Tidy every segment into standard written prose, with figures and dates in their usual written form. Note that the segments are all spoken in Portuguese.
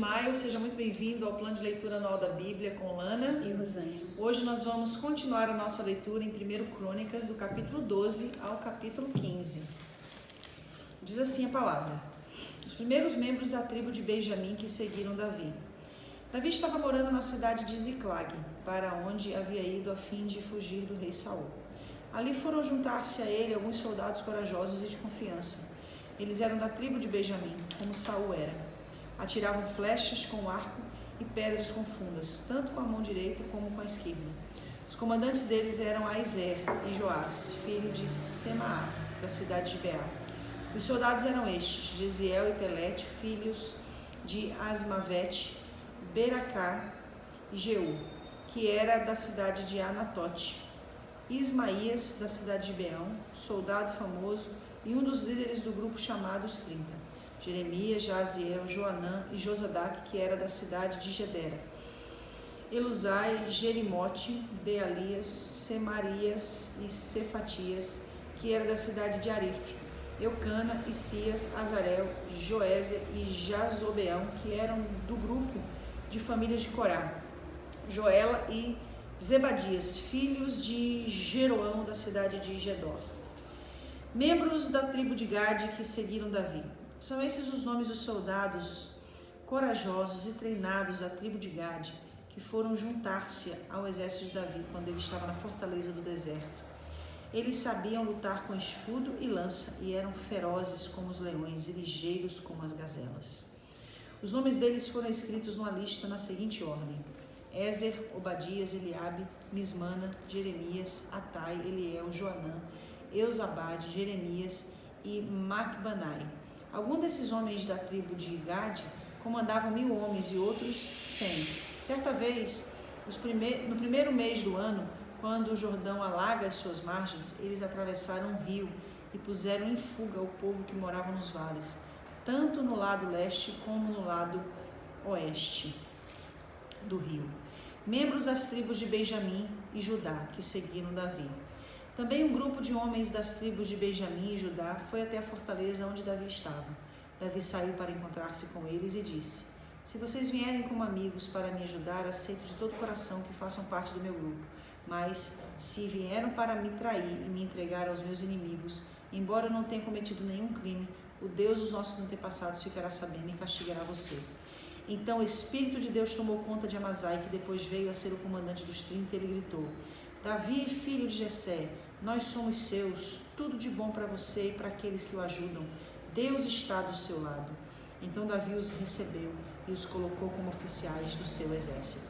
Maio, seja muito bem-vindo ao plano de leitura anual da Bíblia com Lana e Rosânia. Hoje nós vamos continuar a nossa leitura em 1 Crônicas, do capítulo 12 ao capítulo 15. Diz assim a palavra: os primeiros membros da tribo de Benjamim que seguiram Davi. Davi estava morando na cidade de Ziclag, para onde havia ido a fim de fugir do rei Saul. Ali foram juntar-se a ele alguns soldados corajosos e de confiança. Eles eram da tribo de Benjamim, como Saul era. Atiravam flechas com arco e pedras com fundas, tanto com a mão direita como com a esquerda. Os comandantes deles eram Aizer e Joás, filho de Semaá, da cidade de Beá. Os soldados eram estes: Jeziel e Pelete, filhos de Asmavete, Beracá e Jeú, que era da cidade de Anatote. Ismaías, da cidade de Beão, soldado famoso e um dos líderes do grupo chamado os 30. Jeremias, Jaziel, Joanã e Josadac, que era da cidade de Gedera. Elusai, Jerimote, Bealias, Semarias e Cefatias, que era da cidade de Arife. Eucana, Isias, Azarel, Joésia e Jazobeão, que eram do grupo de famílias de Corá. Joela e Zebadias, filhos de Jeroão, da cidade de Gedor. Membros da tribo de Gade que seguiram Davi. São esses os nomes dos soldados corajosos e treinados da tribo de Gade que foram juntar-se ao exército de Davi quando ele estava na fortaleza do deserto. Eles sabiam lutar com escudo e lança e eram ferozes como os leões e ligeiros como as gazelas. Os nomes deles foram escritos numa lista na seguinte ordem: Ézer, Obadias, Eliabe, Mismana, Jeremias, Atai, Eliel, Joanã, Eusabade, Jeremias e Macbanai. Alguns desses homens da tribo de Gade comandavam 1000 homens e outros 100. Certa vez, no primeiro mês do ano, quando o Jordão alaga as suas margens, eles atravessaram um rio e puseram em fuga o povo que morava nos vales, tanto no lado leste como no lado oeste do rio. Membros das tribos de Benjamim e Judá que seguiram Davi. Também um grupo de homens das tribos de Benjamim e Judá foi até a fortaleza onde Davi estava. Davi saiu para encontrar-se com eles e disse: se vocês vierem como amigos para me ajudar, aceito de todo o coração que façam parte do meu grupo. Mas, se vieram para me trair e me entregar aos meus inimigos, embora eu não tenha cometido nenhum crime, o Deus dos nossos antepassados ficará sabendo e castigará você. Então o Espírito de Deus tomou conta de Amazai, que depois veio a ser o comandante dos 30, e ele gritou: Davi, filho de Jessé, nós somos seus, tudo de bom para você e para aqueles que o ajudam. Deus está do seu lado. Então Davi os recebeu e os colocou como oficiais do seu exército.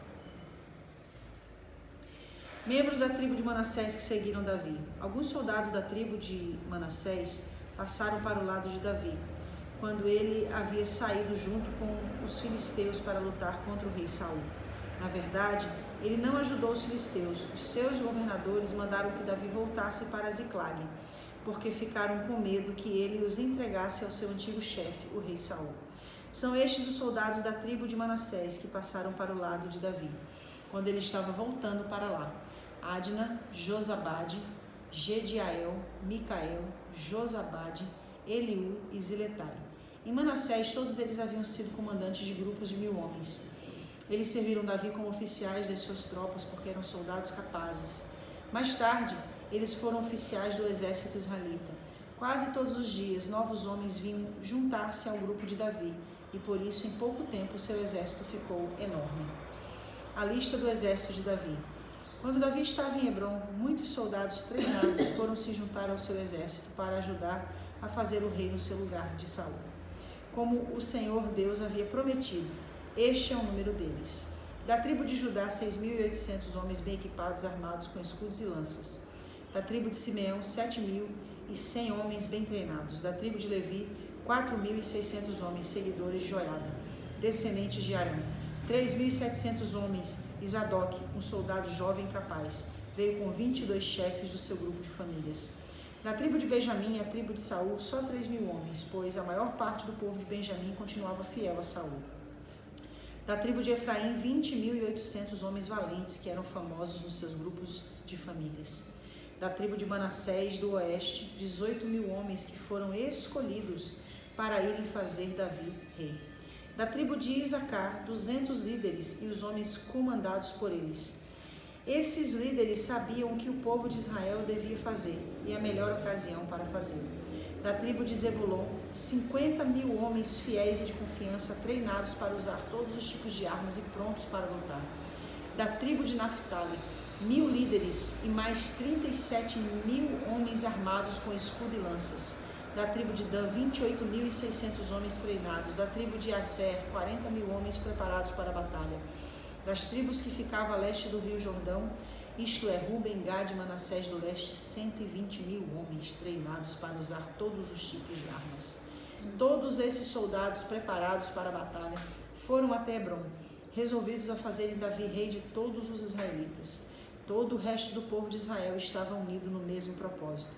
Membros da tribo de Manassés que seguiram Davi. Alguns soldados da tribo de Manassés passaram para o lado de Davi, quando ele havia saído junto com os filisteus para lutar contra o rei Saul. Na verdade, ele não ajudou os filisteus. Os seus governadores mandaram que Davi voltasse para Ziclag, porque ficaram com medo que ele os entregasse ao seu antigo chefe, o rei Saul. São estes os soldados da tribo de Manassés que passaram para o lado de Davi, quando ele estava voltando para lá: Adna, Josabade, Gediael, Micael, Josabade, Eliú e Ziletai. Em Manassés, todos eles haviam sido comandantes de grupos de 1000 homens. Eles serviram Davi como oficiais das suas tropas porque eram soldados capazes. Mais tarde, eles foram oficiais do exército israelita. Quase todos os dias, novos homens vinham juntar-se ao grupo de Davi, e por isso, em pouco tempo, seu exército ficou enorme. A lista do exército de Davi. Quando Davi estava em Hebrom, muitos soldados treinados foram se juntar ao seu exército para ajudar a fazer o rei no seu lugar de Saul, como o Senhor Deus havia prometido. Este é o número deles. Da tribo de Judá, 6.800 homens bem equipados, armados com escudos e lanças. Da tribo de Simeão, 7.100 homens bem treinados. Da tribo de Levi, 4.600 homens, seguidores de Joiada, descendentes de Arão. 3.700 homens, e Zadok, um soldado jovem e capaz, veio com 22 chefes do seu grupo de famílias. Da tribo de Benjamim, a tribo de Saul, só 3.000 homens, pois a maior parte do povo de Benjamim continuava fiel a Saul. Da tribo de Efraim, 20.800 homens valentes, que eram famosos nos seus grupos de famílias. Da tribo de Manassés, do oeste, 18.000 homens que foram escolhidos para irem fazer Davi rei. Da tribo de Isacar, 200 líderes e os homens comandados por eles. Esses líderes sabiam o que o povo de Israel devia fazer e a melhor ocasião para fazê-lo. Da tribo de Zebulon, 50.000 homens fiéis e de confiança, treinados para usar todos os tipos de armas e prontos para lutar. Da tribo de Naphtali, 1.000 líderes e mais 37.000 homens armados com escudo e lanças. Da tribo de Dan, 28.600 homens treinados. Da tribo de Asser, 40.000 homens preparados para a batalha. Das tribos que ficavam a leste do rio Jordão, isto é, Ruben, Gad e Manassés do leste, 120.000 homens treinados para usar todos os tipos de armas. Todos esses soldados preparados para a batalha foram até Hebrom, resolvidos a fazerem Davi rei de todos os israelitas. Todo o resto do povo de Israel estava unido no mesmo propósito.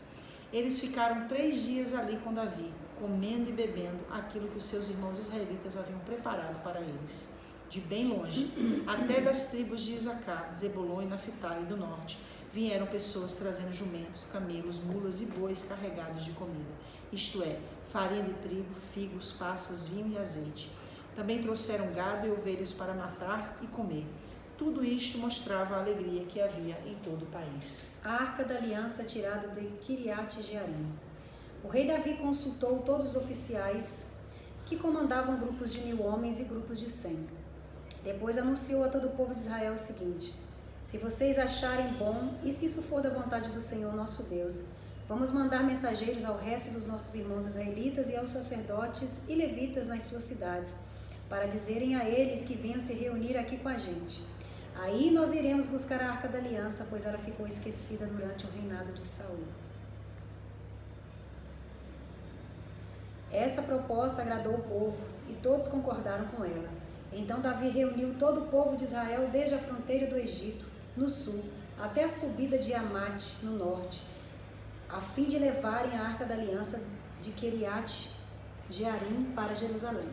Eles ficaram 3 dias ali com Davi, comendo e bebendo aquilo que os seus irmãos israelitas haviam preparado para eles. De bem longe, até das tribos de Isacar, Zebulon e Naphtali do norte, vieram pessoas trazendo jumentos, camelos, mulas e bois carregados de comida, isto é, farinha de trigo, figos, passas, vinho e azeite. Também trouxeram gado e ovelhas para matar e comer. Tudo isto mostrava a alegria que havia em todo o país. A Arca da Aliança tirada de Kiriat Jearim. O rei Davi consultou todos os oficiais que comandavam grupos de 1.000 homens e grupos de 100. Depois anunciou a todo o povo de Israel o seguinte: se vocês acharem bom, e se isso for da vontade do Senhor nosso Deus, vamos mandar mensageiros ao resto dos nossos irmãos israelitas e aos sacerdotes e levitas nas suas cidades, para dizerem a eles que venham se reunir aqui com a gente. Aí nós iremos buscar a Arca da Aliança, pois ela ficou esquecida durante o reinado de Saul. Essa proposta agradou o povo e todos concordaram com ela. Então Davi reuniu todo o povo de Israel desde a fronteira do Egito, no sul, até a subida de Amate, no norte, a fim de levarem a Arca da Aliança de Kiriat Jearim para Jerusalém.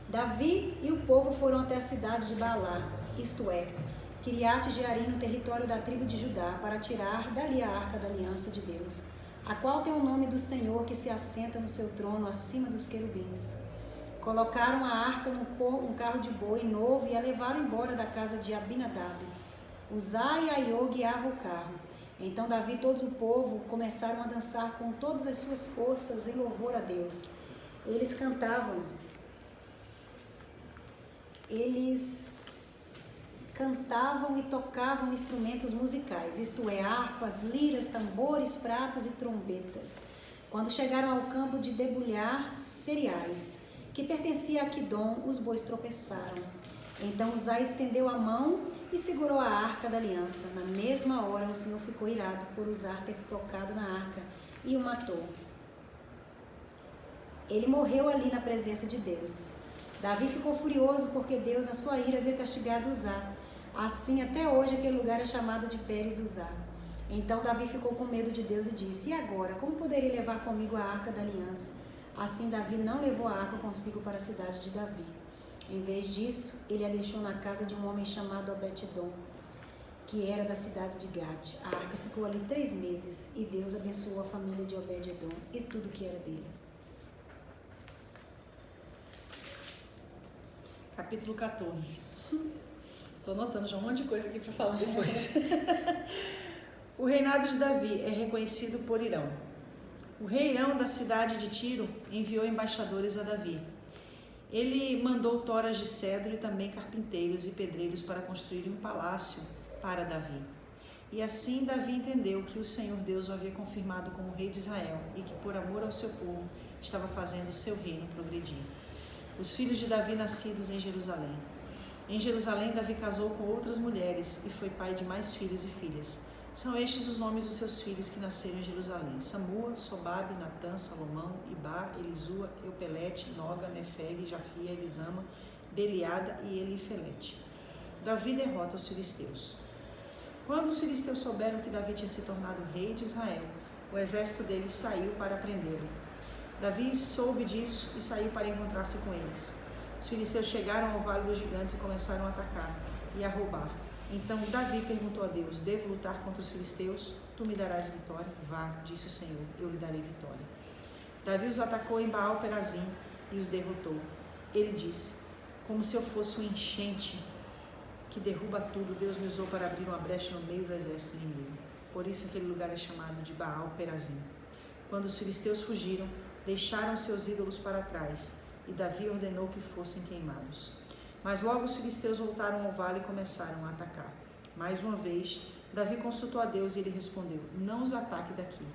Davi e o povo foram até a cidade de Baalá, isto é, Kiriat Jearim, no território da tribo de Judá, para tirar dali a Arca da Aliança de Deus, a qual tem o nome do Senhor que se assenta no seu trono acima dos querubins. Colocaram a arca num carro de boi novo e a levaram embora da casa de Abinadab. Uzá e Aiô guiavam o carro. Então Davi e todo o povo começaram a dançar com todas as suas forças em louvor a Deus. Eles cantavam e tocavam instrumentos musicais, isto é, harpas, liras, tambores, pratos e trombetas. Quando chegaram ao campo de debulhar cereais, que pertencia a Quidom, os bois tropeçaram. Então Uzá estendeu a mão e segurou a Arca da Aliança. Na mesma hora o Senhor ficou irado por Uzá ter tocado na arca e o matou. Ele morreu ali na presença de Deus. Davi ficou furioso porque Deus, na sua ira, havia castigado Uzá. Assim, até hoje, aquele lugar é chamado de Pérez Uzá. Então Davi ficou com medo de Deus e disse: e agora, como poderei levar comigo a Arca da Aliança? Assim Davi não levou a arca consigo para a cidade de Davi. Em vez disso, ele a deixou na casa de um homem chamado Obed-edom, que era da cidade de Gate. A arca ficou ali 3 meses e Deus abençoou a família de Obed-edom e tudo que era dele. Capítulo 14. Estou anotando já um monte de coisa aqui para falar depois. O reinado de Davi é reconhecido por Hirão. O rei Hirão da cidade de Tiro enviou embaixadores a Davi. Ele mandou toras de cedro e também carpinteiros e pedreiros para construir um palácio para Davi. E assim Davi entendeu que o Senhor Deus o havia confirmado como rei de Israel e que por amor ao seu povo estava fazendo o seu reino progredir. Os filhos de Davi nascidos em Jerusalém. Em Jerusalém, Davi casou com outras mulheres e foi pai de mais filhos e filhas. São estes os nomes dos seus filhos que nasceram em Jerusalém: Samua, Sobabe, Natã, Salomão, Ibá, Elisua, Eupelete, Noga, Nefeg, Jafia, Elisama, Beliada e Elifelete. Davi derrota os filisteus. Quando os filisteus souberam que Davi tinha se tornado rei de Israel, o exército deles saiu para prendê-lo. Davi soube disso e saiu para encontrar-se com eles. Os filisteus chegaram ao Vale dos Gigantes e começaram a atacar e a roubar. Então Davi perguntou a Deus: devo lutar contra os filisteus? Tu me darás vitória? Vá, disse o Senhor, eu lhe darei vitória. Davi os atacou em Baal-Perazim e os derrotou. Ele disse: como se eu fosse um enchente que derruba tudo, Deus me usou para abrir uma brecha no meio do exército inimigo. Por isso aquele lugar é chamado de Baal-Perazim. Quando os filisteus fugiram, deixaram seus ídolos para trás, e Davi ordenou que fossem queimados. Mas logo os filisteus voltaram ao vale e começaram a atacar. Mais uma vez, Davi consultou a Deus e ele respondeu: não os ataque daqui,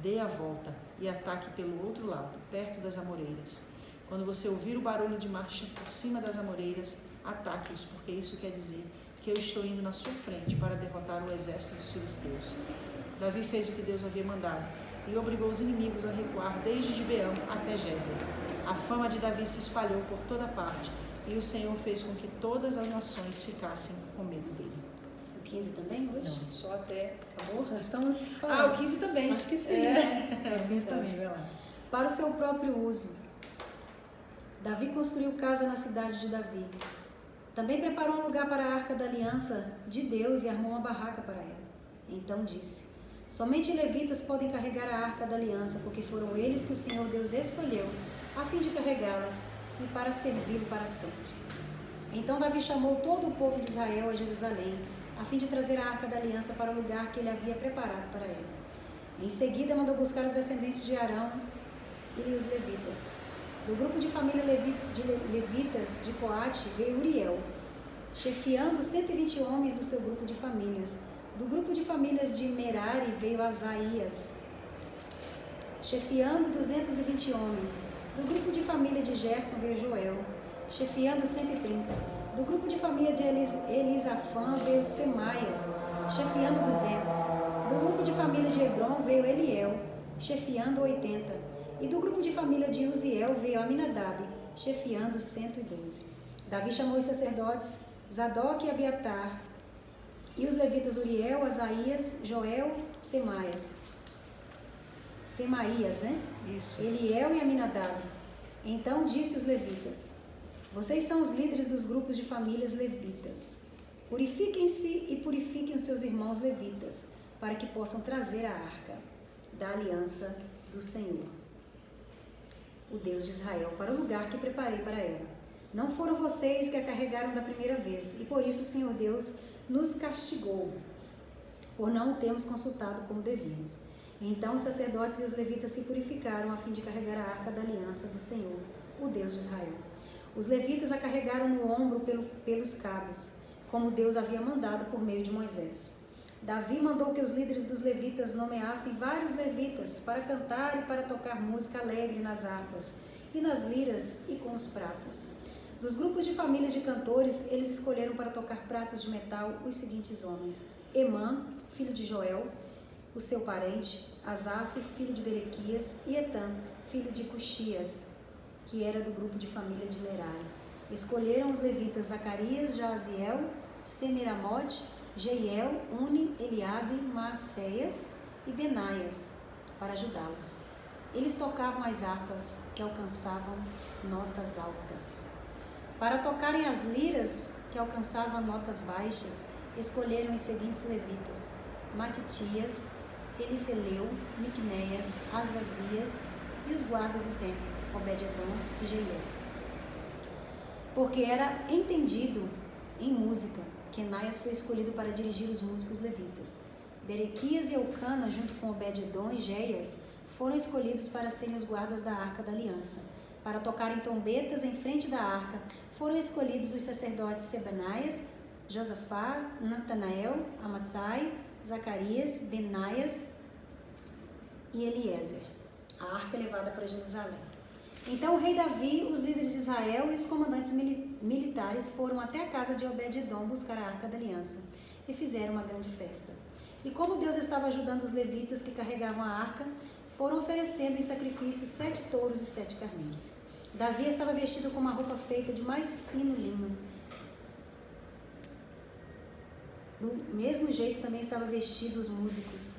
dê a volta e ataque pelo outro lado, perto das amoreiras. Quando você ouvir o barulho de marcha por cima das amoreiras, ataque-os, porque isso quer dizer que eu estou indo na sua frente para derrotar o exército dos filisteus. Davi fez o que Deus havia mandado e obrigou os inimigos a recuar desde Gibeão até Gézer. A fama de Davi se espalhou por toda parte e o Senhor fez com que todas as nações ficassem com medo dele. O 15 também hoje? Não, só até... Acabou? Nós estamos o 15 também. Acho que sim, O 15 também, vai lá. Para o seu próprio uso, Davi construiu casa na cidade de Davi. Também preparou um lugar para a arca da aliança de Deus e armou uma barraca para ela. Então disse: somente levitas podem carregar a arca da aliança, porque foram eles que o Senhor Deus escolheu, a fim de carregá-las e para servi-lo para sempre. Então Davi chamou todo o povo de Israel a Jerusalém, a fim de trazer a arca da aliança para o lugar que ele havia preparado para ela. Em seguida mandou buscar os descendentes de Arão e os levitas. Do grupo de família de levitas de Coate veio Uriel, chefiando 120 homens do seu grupo de famílias. Do grupo de famílias de Merari veio Asaías, chefiando 220 homens. Do grupo de família de Gerson veio Joel, chefiando 130. Do grupo de família de Elisafã veio Semaias, chefiando 200. Do grupo de família de Hebron veio Eliel, chefiando 80. E do grupo de família de Uziel veio Aminadab, chefiando 112. Davi chamou os sacerdotes Zadok e Abiatar, e os levitas Uriel, Asaías, Joel, Semaías, né? Isso. Eliel e Aminadab. Então disse os levitas: vocês são os líderes dos grupos de famílias levitas. Purifiquem-se e purifiquem os seus irmãos levitas, para que possam trazer a arca da aliança do Senhor, o Deus de Israel, para o lugar que preparei para ela. Não foram vocês que a carregaram da primeira vez, e por isso o Senhor Deus nos castigou, por não o termos consultado como devíamos. Então os sacerdotes e os levitas se purificaram a fim de carregar a arca da aliança do Senhor, o Deus de Israel. Os levitas a carregaram no ombro pelos cabos, como Deus havia mandado por meio de Moisés. Davi mandou que os líderes dos levitas nomeassem vários levitas para cantar e para tocar música alegre nas harpas e nas liras e com os pratos. Dos grupos de famílias de cantores, eles escolheram para tocar pratos de metal os seguintes homens: Emã, filho de Joel, o seu parente, Asaf, filho de Berequias, e Etam, filho de Cuxias, que era do grupo de família de Merari. Escolheram os levitas Zacarias, Jaziel, Semiramote, Jeiel, Uni, Eliabe, Maacéias e Benaias para ajudá-los. Eles tocavam as harpas que alcançavam notas altas. Para tocarem as liras que alcançavam notas baixas, escolheram os seguintes levitas: Matitias, Elifeleu, Miqunéias, Azazias e os guardas do templo, Obed-edom e Jeiel. Porque era entendido em música, Quenaias foi escolhido para dirigir os músicos levitas. Berequias e Eucana, junto com Obed-edom e Géias, foram escolhidos para serem os guardas da Arca da Aliança. Para tocarem trombetas em frente da arca, foram escolhidos os sacerdotes Sebanaias, Josafá, Natanael, Amassai, Zacarias, Benaias e Eliezer. A arca é levada para Jerusalém. Então o rei Davi, os líderes de Israel e os comandantes militares foram até a casa de Obed-edom buscar a arca da aliança e fizeram uma grande festa. E como Deus estava ajudando os levitas que carregavam a arca, foram oferecendo em sacrifício 7 touros e 7 carneiros. Davi estava vestido com uma roupa feita de mais fino linho. Do mesmo jeito também estavam vestidos os músicos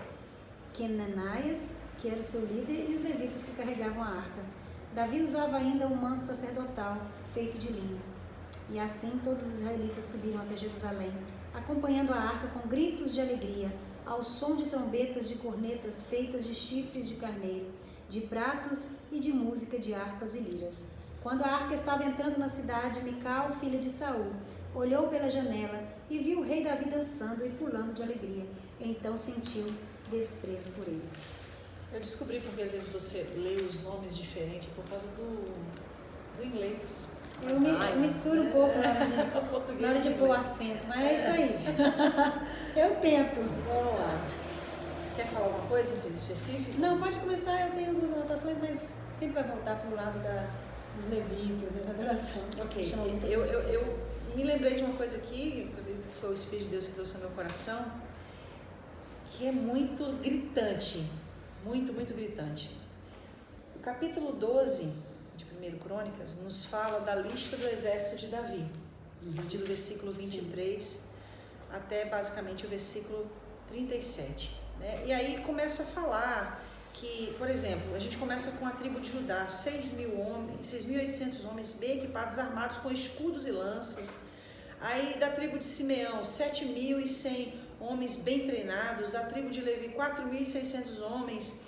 Quenanias, que era o seu líder, e os levitas que carregavam a arca. Davi usava ainda um manto sacerdotal feito de linho. E assim todos os israelitas subiram até Jerusalém, acompanhando a arca com gritos de alegria, ao som de trombetas de cornetas feitas de chifres de carneiro, de pratos e de música de harpas e liras. Quando a arca estava entrando na cidade, Mical, filha de Saul, olhou pela janela e viu o rei Davi dançando e pulando de alegria. Então sentiu desprezo por ele. Eu descobri porque às vezes você lê os nomes diferentes por causa do inglês. Eu misturo um pouco na hora de pôr o acento, mas é isso aí. Eu tento. Vamos lá. Quer falar alguma coisa em específico? Não, pode começar, eu tenho algumas anotações, mas sempre vai voltar para o lado dos levitas, da adoração. Ok, eu me lembrei de uma coisa aqui, que foi o Espírito de Deus que trouxe ao meu coração, que é muito gritante, muito gritante. O capítulo 12 de 1 Crônicas nos fala da lista do exército de Davi, a partir do versículo 23 Sim. até basicamente o versículo 37. Né? E aí começa a falar que, por exemplo, a gente começa com a tribo de Judá, 6.800 homens bem equipados, armados com escudos e lanças. Aí da tribo de Simeão, 7.100 homens bem treinados. Da tribo de Levi, 4.600 homens.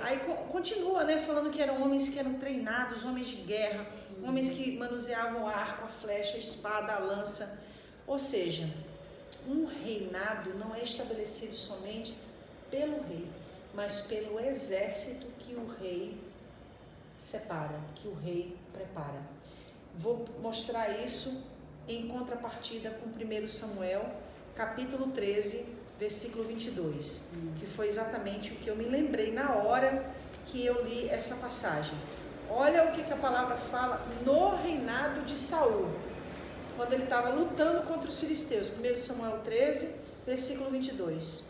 Aí continua, né, falando que eram homens que eram treinados, homens de guerra, homens que manuseavam o arco, a flecha, a espada, a lança. Ou seja, um reinado não é estabelecido somente pelo rei, mas pelo exército que o rei separa, que o rei prepara. Vou mostrar isso em contrapartida com 1 Samuel, capítulo 13, versículo 22, que foi exatamente o que eu me lembrei na hora que eu li essa passagem. Olha o que a palavra fala no reinado de Saul, quando ele estava lutando contra os filisteus. 1 Samuel 13, versículo 22.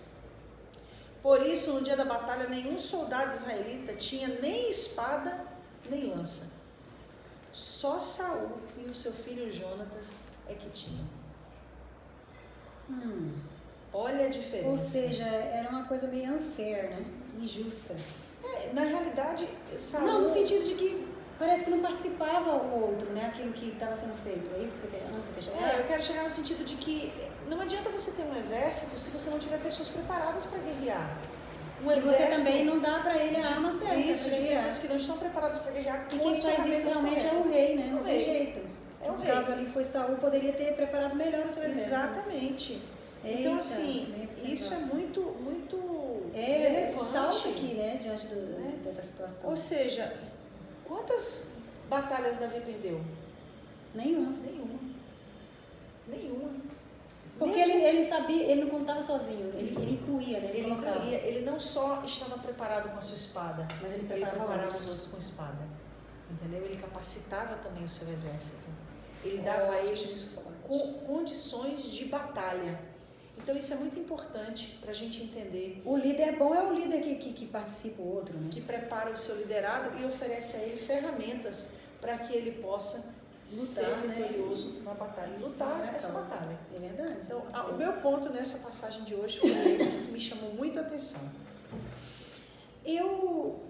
Por isso, no dia da batalha, nenhum soldado israelita tinha nem espada, nem lança. Só Saul e o seu filho Jonatas é que tinham. Olha a diferença. Ou seja, era uma coisa meio unfair, né? Injusta. Na realidade, Saul... Não, no sentido de que parece que não participava o outro, né? Aquilo que estava sendo feito. É isso que você quer chegar? Eu quero chegar no sentido de que não adianta você ter um exército se você não tiver pessoas preparadas para guerrear. E você também não dá para ele a arma certa. Isso, de pessoas que não estão preparadas para guerrear. E quem faz isso realmente é o rei, né? Não tem jeito. No caso ali foi Saul, poderia ter preparado melhor o seu exército. Exatamente. Então, assim, isso é muito relevante. Salta aqui, né? Diante da situação. Ou seja, quantas batalhas Davi perdeu? Nenhuma. Porque Mesmo, ele sabia, ele não contava sozinho, ele incluía, né? Ele colocava. Ele não só estava preparado com a sua espada, mas ele preparava os outros com espada. Entendeu? Ele capacitava também o seu exército. Ele dava a eles condições de batalha. Então isso é muito importante para a gente entender. O líder bom é o líder que participa o outro, né? Que prepara o seu liderado e oferece a ele ferramentas para que ele possa ser vitorioso, né? Na batalha, lutar essa batalha. É verdade. Então, o meu ponto nessa passagem de hoje foi esse, que me chamou muito a atenção. O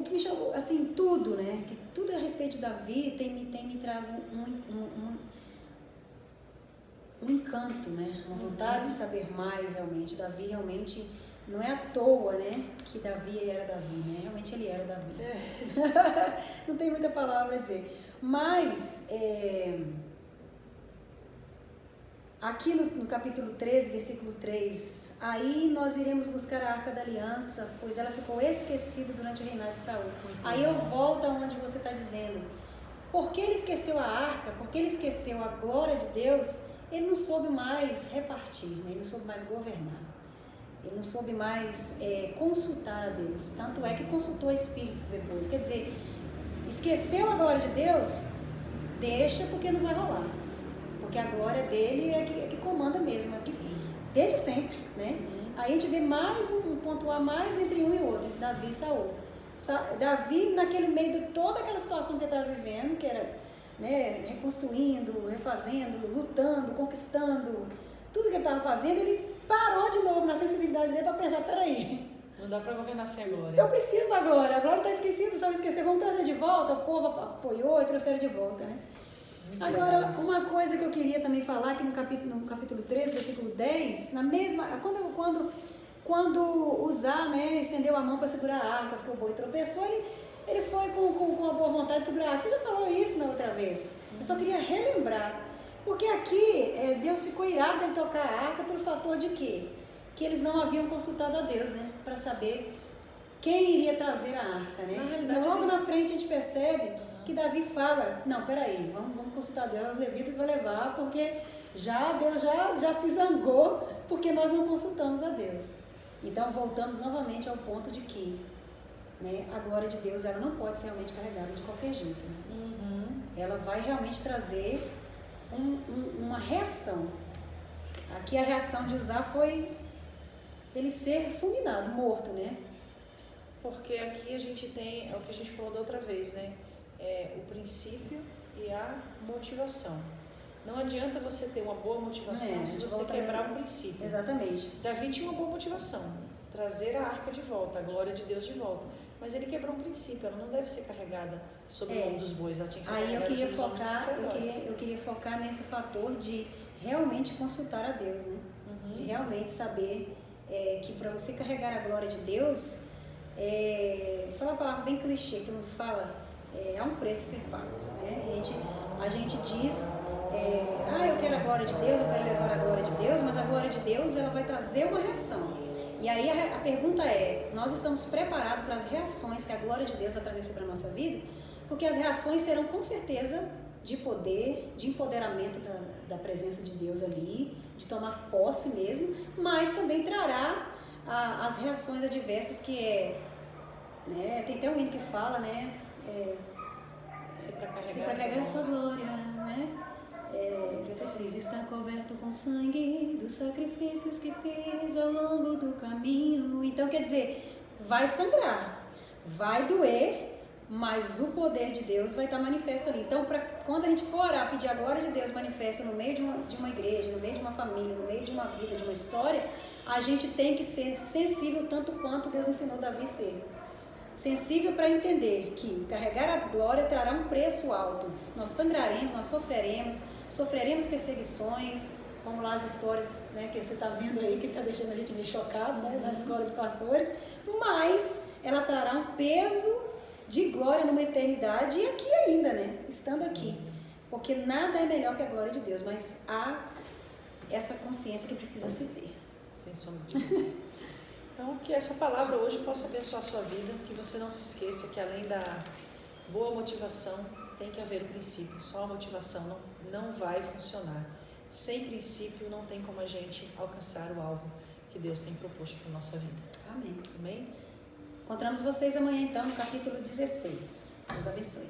que me chamou, assim, tudo, né? Que tudo a respeito de Davi tem me trago um encanto, né? Uma vontade de saber mais realmente. Davi realmente não é à toa, né? Que Davi era Davi, né? Realmente ele era Davi. Não tem muita palavra a dizer. Mas, aqui no capítulo 13, versículo 3, aí nós iremos buscar a Arca da Aliança, pois ela ficou esquecida durante o reinado de Saul. Aí eu volto aonde você está dizendo. Porque ele esqueceu a arca, porque ele esqueceu a glória de Deus, ele não soube mais repartir, né? Ele não soube mais governar. Ele não soube mais consultar a Deus. Tanto é que consultou espíritos depois. Quer dizer, esqueceu a glória de Deus, deixa porque não vai rolar. Porque a glória dele é que comanda mesmo, desde sempre, né? Aí a gente vê mais um ponto a mais entre um e outro, entre Davi e Saul. Davi, naquele meio de toda aquela situação que ele estava vivendo, que era, né, reconstruindo, refazendo, lutando, conquistando, tudo que ele estava fazendo, ele parou de novo na sensibilidade dele para pensar, peraí, não dá para governar sem a glória. Eu preciso da glória, a glória está esquecida, se eu esquecer, vamos trazer de volta, o povo apoiou e trouxeram de volta, né? Agora, uma coisa que eu queria também falar, que no capítulo 13, versículo 10, na mesma, quando Uzá, né, estendeu a mão para segurar a arca, porque o boi tropeçou, Ele foi com a boa vontade de segurar a arca. Você já falou isso na outra vez. Eu só queria relembrar. Porque aqui Deus ficou irado dele tocar a arca pelo fator de quê? Que eles não haviam consultado a Deus, né? Para saber quem iria trazer a arca, né? Logo na frente a gente percebe que Davi fala, não, peraí, vamos consultar Deus, os levitas vão levar, porque Deus já se zangou, porque nós não consultamos a Deus. Então voltamos novamente ao ponto de que, né, a glória de Deus ela não pode ser realmente carregada de qualquer jeito. Né? Ela vai realmente trazer uma reação. Aqui a reação de Uzá foi ele ser fulminado, morto, né? Porque aqui a gente tem, é o que a gente falou da outra vez, né? O princípio e a motivação. Não adianta você ter uma boa motivação se você quebrar um princípio. Exatamente. Davi tinha uma boa motivação, trazer a arca de volta, a glória de Deus de volta. Mas ele quebrou um princípio, ela não deve ser carregada sobre o ombro dos bois, ela tinha que ser carregada sobre os ombros dos sacerdotes. Eu queria focar nesse fator de realmente consultar a Deus, né? De realmente saber que para você carregar a glória de Deus, vou falar uma palavra bem clichê, que todo mundo fala, há um preço a ser pago, né? A gente diz, eu quero a glória de Deus, eu quero levar a glória de Deus, mas a glória de Deus ela vai trazer uma reação. E aí a pergunta nós estamos preparados para as reações que a glória de Deus vai trazer sobre a nossa vida? Porque as reações serão com certeza de poder, de empoderamento da presença de Deus ali, de tomar posse mesmo, mas também trará as reações adversas que né, tem até um hino que fala, né, se para carregar a sua glória, né, precisa estar coberto com sangue dos sacrifícios que fiz ao longo do caminho. Então quer dizer, vai sangrar, vai doer, mas o poder de Deus vai estar manifesto ali. Então, quando a gente for orar, pedir a glória de Deus manifesta no meio de uma igreja, no meio de uma família, no meio de uma vida, de uma história, a gente tem que ser sensível tanto quanto Deus ensinou Davi a ser. Sensível para entender que carregar a glória trará um preço alto. Nós sangraremos, nós sofreremos perseguições, como lá as histórias, né, que você está vendo aí, que está deixando a gente meio chocado, né, na escola de pastores, mas ela trará um peso de glória numa eternidade e aqui ainda, né? Estando aqui. Porque nada é melhor que a glória de Deus, mas há essa consciência que precisa se ter. Sem sombra de dúvida. Então, que essa palavra hoje possa abençoar a sua vida, que você não se esqueça que além da boa motivação, tem que haver o princípio. Só a motivação não vai funcionar. Sem princípio, não tem como a gente alcançar o alvo que Deus tem proposto para a nossa vida. Amém. Amém? Encontramos vocês amanhã, então, no capítulo 16. Deus abençoe.